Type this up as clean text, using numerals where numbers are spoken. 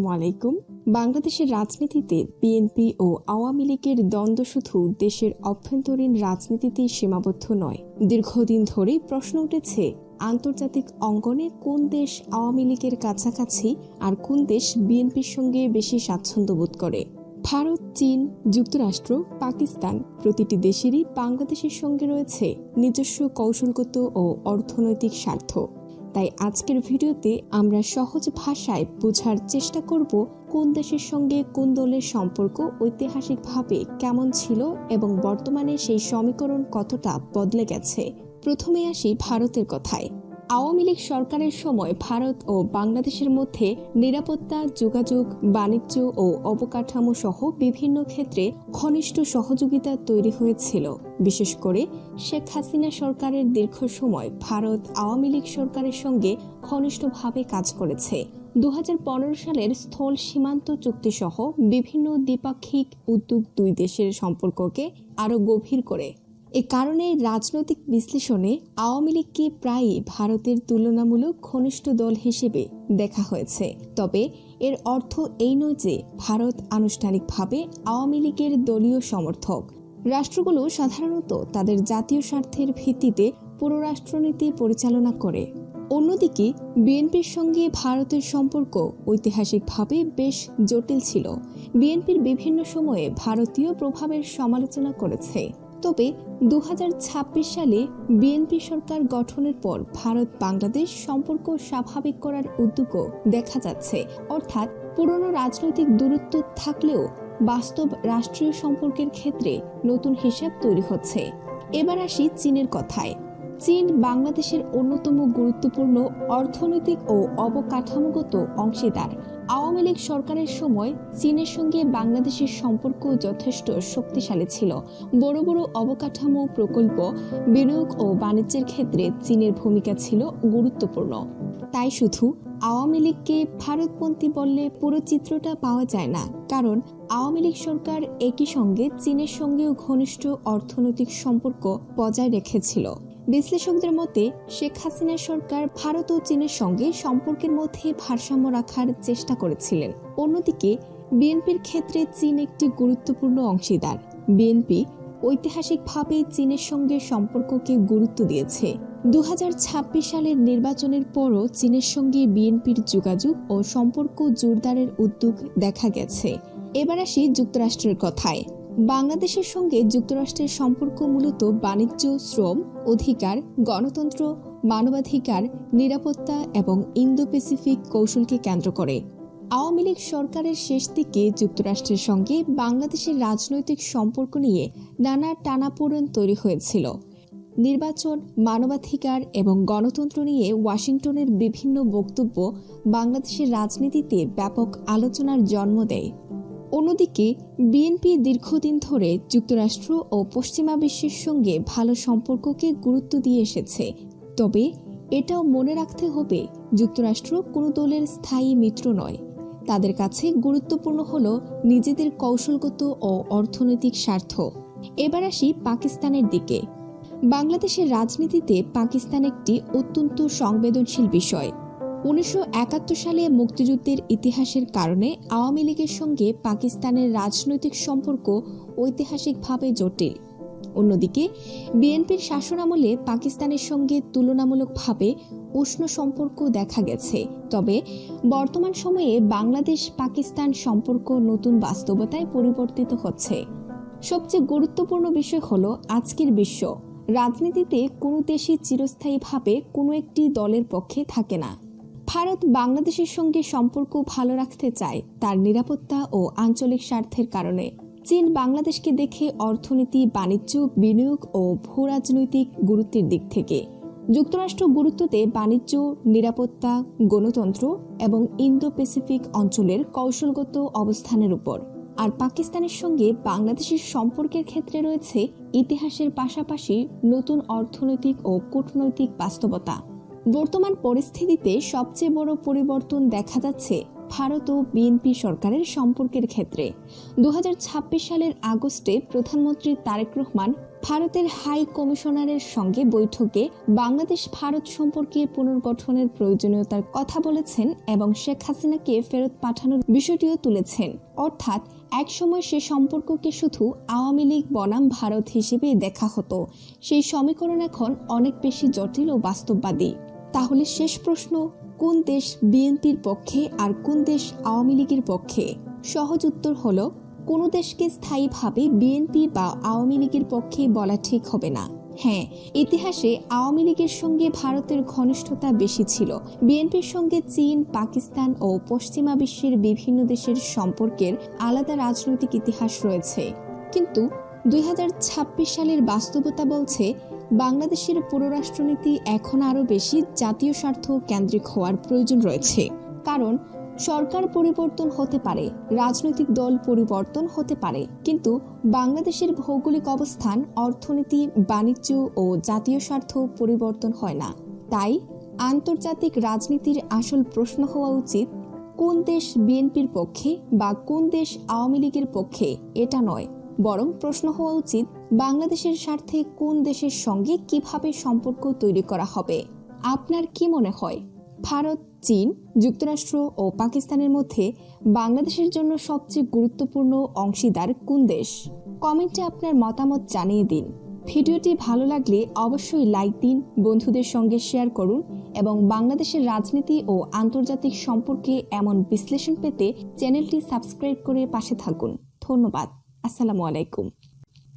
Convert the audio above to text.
ওয়ালাইকুম। বাংলাদেশের রাজনীতিতে বিএনপি ও আওয়ামী লীগের দ্বন্দ্ব শুধু দেশের অভ্যন্তরীণ রাজনীতিতেই সীমাবদ্ধ নয়। দীর্ঘদিন ধরেই প্রশ্ন উঠেছে, আন্তর্জাতিক অঙ্গনে কোন দেশ আওয়ামী লীগের কাছাকাছি আর কোন দেশ বিএনপির সঙ্গে বেশি স্বাচ্ছন্দ্য বোধ করে। ভারত, চীন, যুক্তরাষ্ট্র, পাকিস্তান প্রতিটি দেশেরই বাংলাদেশের সঙ্গে রয়েছে নিজস্ব কৌশলগত ও অর্থনৈতিক স্বার্থ। তাই আজকের ভিডিওতে আমরা সহজ ভাষায় বোঝার চেষ্টা করব কোন দেশের সঙ্গে কোন দলের সম্পর্ক ঐতিহাসিকভাবে কেমন ছিল এবং বর্তমানে সেই সমীকরণ কতটা বদলে গেছে। প্রথমে আসি ভারতের কথায়। আওয়ামী লীগ সরকারের সময় ভারত ও বাংলাদেশের মধ্যে নিরাপত্তা, যোগাযোগ, বাণিজ্য ও অবকাঠামো সহ বিভিন্ন ক্ষেত্রে ঘনিষ্ঠ সহযোগিতা তৈরি হয়েছিল। বিশেষ করে শেখ হাসিনা সরকারের দীর্ঘ সময় ভারত আওয়ামী লীগ সরকারের সঙ্গে ঘনিষ্ঠভাবে কাজ করেছে। 2015 সালের স্থল সীমান্ত চুক্তি সহ বিভিন্ন দ্বিপাক্ষিক উদ্যোগ দুই দেশের সম্পর্ককে আরও গভীর করে। এ কারণে রাজনৈতিক বিশ্লেষণে আওয়ামী লীগকে প্রায়ই ভারতের তুলনামূলক ঘনিষ্ঠ দল হিসেবে দেখা হয়েছে। তবে এর অর্থ এই নয় যে ভারত আনুষ্ঠানিকভাবে আওয়ামী লীগের দলীয় সমর্থক। রাষ্ট্রগুলো সাধারণত তাদের জাতীয় স্বার্থের ভিত্তিতে পররাষ্ট্রনীতি পরিচালনা করে। অন্যদিকে বিএনপির সঙ্গে ভারতের সম্পর্ক ঐতিহাসিকভাবে বেশ জটিল ছিল। বিএনপির বিভিন্ন সময়ে ভারতীয় প্রভাবের সমালোচনা করেছে। তবে 2026 সালে বিএনপি সরকার গঠনের পর ভারত বাংলাদেশ সম্পর্ক স্বাভাবিক করার উদ্যোগও দেখা যাচ্ছে। অর্থাৎ পুরনো রাজনৈতিক দূরত্ব থাকলেও বাস্তব রাষ্ট্রীয় সম্পর্কের ক্ষেত্রে নতুন হিসাব তৈরি হচ্ছে। এবার আসি চীনের কথায়। চীন বাংলাদেশের অন্যতম গুরুত্বপূর্ণ অর্থনৈতিক ও অবকাঠামোগত অংশীদার। আওয়ামী লীগ সরকারের সময় চীনের সঙ্গে বাংলাদেশের সম্পর্ক যথেষ্ট শক্তিশালী ছিল। বড় বড় অবকাঠামো প্রকল্প, বিনিয়োগ ও বাণিজ্যের ক্ষেত্রে চীনের ভূমিকা ছিল গুরুত্বপূর্ণ। তাই শুধু আওয়ামী লীগকে ভারতপন্থী বললে পুরো চিত্রটা পাওয়া যায় না, কারণ আওয়ামী লীগ সরকার একই সঙ্গে চীনের সঙ্গেও ঘনিষ্ঠ অর্থনৈতিক সম্পর্ক বজায় রেখেছিল। বিশ্লেষকদের মতে শেখ হাসিনা সরকার ভারত ও চীনের সঙ্গে সম্পর্কের মধ্যে ভারসাম্য রাখার চেষ্টা করেছিলেন। অন্যদিকে বিএনপির ক্ষেত্রে চীন একটি গুরুত্বপূর্ণ অংশীদার। বিএনপি ঐতিহাসিকভাবে চীনের সঙ্গে সম্পর্ককে গুরুত্ব দিয়েছে। 2026 সালের নির্বাচনের পরও চীনের সঙ্গে বিএনপির যোগাযোগ ও সম্পর্ক জোরদারের উদ্যোগ দেখা গেছে। এবার আসি যুক্তরাষ্ট্রের কথায়। বাংলাদেশের সঙ্গে যুক্তরাষ্ট্রের সম্পর্ক মূলত বাণিজ্য, শ্রম, অধিকার, গণতন্ত্র, মানবাধিকার, নিরাপত্তা এবং ইন্দো প্যাসিফিক কৌশলকে কেন্দ্র করে। আওয়ামী লীগ সরকারের শেষ দিকে যুক্তরাষ্ট্রের সঙ্গে বাংলাদেশের রাজনৈতিক সম্পর্ক নিয়ে নানা টানাপোড়েন তৈরি হয়েছিল। নির্বাচন, মানবাধিকার এবং গণতন্ত্র নিয়ে ওয়াশিংটনের বিভিন্ন বক্তব্য বাংলাদেশের রাজনীতিতে ব্যাপক আলোচনার জন্ম দেয়। অন্যদিকে বিএনপি দীর্ঘদিন ধরে যুক্তরাষ্ট্র ও পশ্চিমা বিশ্বের সঙ্গে ভালো সম্পর্ককে গুরুত্ব দিয়ে এসেছে। তবে এটাও মনে রাখতে হবে, যুক্তরাষ্ট্র কোনো দলের স্থায়ী মিত্র নয়। তাদের কাছে গুরুত্বপূর্ণ হল নিজেদের কৌশলগত ও অর্থনৈতিক স্বার্থ। এবার আসি পাকিস্তানের দিকে। বাংলাদেশের রাজনীতিতে পাকিস্তান একটি অত্যন্ত সংবেদনশীল বিষয়। 1971 সালে মুক্তিযুদ্ধের ইতিহাসের কারণে আওয়ামী লীগের সঙ্গে পাকিস্তানের রাজনৈতিক সম্পর্ক ঐতিহাসিকভাবে জটিল। অন্যদিকে বিএনপির শাসনামলে পাকিস্তানের সঙ্গে তুলনামূলকভাবে উষ্ণ সম্পর্ক দেখা গেছে। তবে বর্তমান সময়ে বাংলাদেশ পাকিস্তান সম্পর্ক নতুন বাস্তবতায় পরিবর্তিত হচ্ছে। সবচেয়ে গুরুত্বপূর্ণ বিষয় হলো আজকের বিশ্ব রাজনীতিতে কোনো দেশই চিরস্থায়ীভাবে কোনো একটি দলের পক্ষে থাকে না। ভারত বাংলাদেশের সঙ্গে সম্পর্ক ভালো রাখতে চায় তার নিরাপত্তা ও আঞ্চলিক স্বার্থের কারণে। চীন বাংলাদেশকে দেখে অর্থনীতি, বাণিজ্য, বিনিয়োগ ও ভূরাজনৈতিক গুরুত্বের দিক থেকে। যুক্তরাষ্ট্র গুরুত্ব দেয় বাণিজ্য, নিরাপত্তা, গণতন্ত্র এবং ইন্দো প্যাসিফিক অঞ্চলের কৌশলগত অবস্থানের উপর। আর পাকিস্তানের সঙ্গে বাংলাদেশের সম্পর্কের ক্ষেত্রে রয়েছে ইতিহাসের পাশাপাশি নতুন অর্থনৈতিক ও কূটনৈতিক বাস্তবতা। বর্তমান পরিস্থিতিতে সবচেয়ে বড় পরিবর্তন দেখা যাচ্ছে ভারত ও বিএনপি সরকারের সম্পর্কের ক্ষেত্রে 2026 সালের আগস্টে প্রধানমন্ত্রী তারেক রহমান ভারতের হাই কমিশনারের সঙ্গে বৈঠকে বাংলাদেশ ভারত সম্পর্কে পুনর্গঠনের প্রয়োজনীয়তার কথা বলেছেন এবং শেখ হাসিনাকে ফেরত পাঠানোর বিষয়টিও তুলেছেন। অর্থাৎ একসময় সে সম্পর্ককে শুধু আওয়ামী লীগ বনাম ভারত হিসেবে দেখা হতো, সেই সমীকরণ এখন অনেক বেশি জটিল ও বাস্তববাদী। তাহলে শেষ প্রশ্ন, কোন দেশ বিএনপির পক্ষে আর কোন দেশ আওয়ামী লীগের পক্ষে? সহজ উত্তর হলো, কোনো দেশকে স্থায়ীভাবে বিএনপি বা আওয়ামী লীগের পক্ষে বলা ঠিক হবে না। হ্যাঁ, ইতিহাসে আওয়ামী লীগের সঙ্গে ভারতের ঘনিষ্ঠতা বেশি ছিল। বিএনপির সঙ্গে চীন, পাকিস্তান ও পশ্চিমা বিশ্বের বিভিন্ন দেশের সম্পর্কের আলাদা রাজনৈতিক ইতিহাস রয়েছে। কিন্তু 2026 সালের বাস্তবতা বলছে বাংলাদেশের পররাষ্ট্রনীতি এখন আরও বেশি জাতীয় স্বার্থ কেন্দ্রিক হওয়ার প্রয়োজন রয়েছে। কারণ সরকার পরিবর্তন হতে পারে, রাজনৈতিক দল পরিবর্তন হতে পারে, কিন্তু বাংলাদেশের ভৌগোলিক অবস্থান, অর্থনীতি, বাণিজ্য ও জাতীয় স্বার্থ পরিবর্তন হয় না। তাই আন্তর্জাতিক রাজনীতির আসল প্রশ্ন হওয়া উচিত, কোন দেশ বিএনপির পক্ষে বা কোন দেশ আওয়ামী লীগের পক্ষে, এটা নয়। বরং প্রশ্ন হওয়া উচিত, বাংলাদেশের স্বার্থে কোন দেশের সঙ্গে কিভাবে সম্পর্ক তৈরি করা হবে। আপনার কি মনে হয়, ভারত, চীন, যুক্তরাষ্ট্র ও পাকিস্তানের মধ্যে বাংলাদেশের জন্য সবচেয়ে গুরুত্বপূর্ণ অংশীদার কোন দেশ? কমেন্টে আপনার মতামত জানিয়ে দিন। ভিডিওটি ভালো লাগলে অবশ্যই লাইক দিন, বন্ধুদের সঙ্গে শেয়ার করুন এবং বাংলাদেশের রাজনীতি ও আন্তর্জাতিক সম্পর্কে এমন বিশ্লেষণ পেতে চ্যানেলটি সাবস্ক্রাইব করে পাশে থাকুন। ধন্যবাদ। আসসালামু আলাইকুম।